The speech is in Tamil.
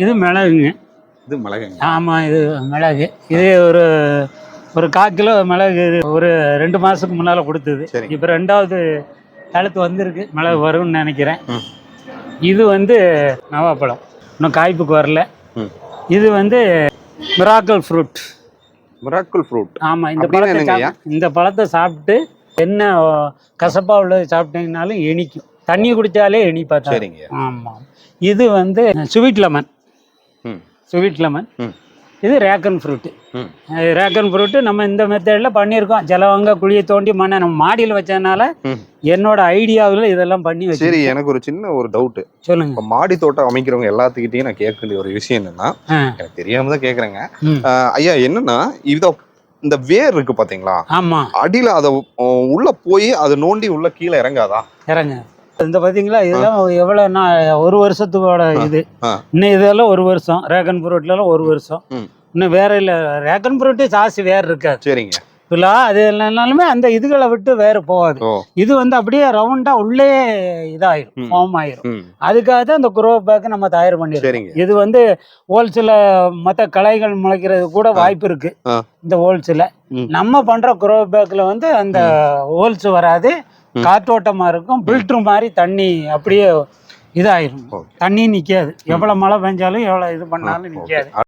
இது மிளகுங்க. இது மிளகுங்க. ஆமாம், இது மிளகு. இது ஒரு ஒரு 1/4 கிலோ மிளகு. இது ஒரு 2 மாதத்துக்கு முன்னால் கொடுத்தது. இப்போ 2வது காலத்து வந்திருக்கு. மிளகு வரும்னு நினைக்கிறேன். இது நவாப்பழம், இன்னும் காய்ப்புக்கு வரல. இது மிராக்கிள் ஃப்ரூட். Miracle fruit. ஆமாம், இந்த பழத்தை சாப்பிட்டு என்ன கசப்பாக உள்ளது சாப்பிட்டீங்கனாலும் இனிக்கும். தண்ணி குடித்தாலே இனிப்பா. சரிங்க. ஆமாம். இது ஸ்வீட் லெமன். Sweet lemon. இது ரேக்கன் ஃப்ரூட்டு. ரேக்கன் ஃப்ரூட்டு நம்ம இந்த மெத்தடில் பண்ணியிருக்கோம். சிலவங்க குழியை தோண்டி மண்ணை நம்ம மாடியில் வச்சதுனால என்னோட ஐடியாவில் இதெல்லாம் பண்ணி வச்சு. சரி, எனக்கு ஒரு சின்ன ஒரு டவுட்டு. சொல்லுங்க. இப்போ மாடி தோட்டம் அமைக்கிறவங்க எல்லாத்துக்கிட்டையும் நான் கேட்க வேண்டிய ஒரு விஷயம் என்னன்னா, எனக்கு தெரியாம தான் கேட்குறேங்க. ஐயா, என்னன்னா இந்த வேர் இருக்கு பாத்தீங்களா? ஆமா. அடியில அதை உள்ள போய் அதை நோண்டி உள்ள கீழே இறங்காதா? இறங்க. இந்த பாத்தீங்களா, இதெல்லாம் எவ்வளவுனா 1 வருஷத்தோட இது. இன்னும் இதெல்லாம் 1 வருஷம். ரேகன் ஃப்ரூட்லாம் 1 வருஷம். இன்னும் வேற இல்ல. ரேகன் ஃப்ரூட் ஜாஸ்தி வேற இருக்காது. சரிங்க. இல்லை, அது இல்லைனாலுமே அந்த இதுகளை விட்டு வேற போகாது. இது அப்படியே ரவுண்டா உள்ளே இதாயிரும், ஃபார்ம் ஆயிரும். அதுக்காக தான் இந்த குரோ பேக் நம்ம தயார் பண்ணிருக்கோம். இது ஹோல்சேல மற்ற களைகள் முளைக்கிறது கூட வாய்ப்பு இருக்கு. இந்த ஹோல்சேல நம்ம பண்ற குரோ பேக்ல அந்த ஹோல்ஸ் வராது, காற்றோட்டமா இருக்கும். ஃபில்டர் மாதிரி தண்ணி அப்படியே இதாயிரும். தண்ணி நிக்காது. எவ்வளவு மழை பெஞ்சாலும் எவ்வளவு இது பண்ணாலும் நிக்காது.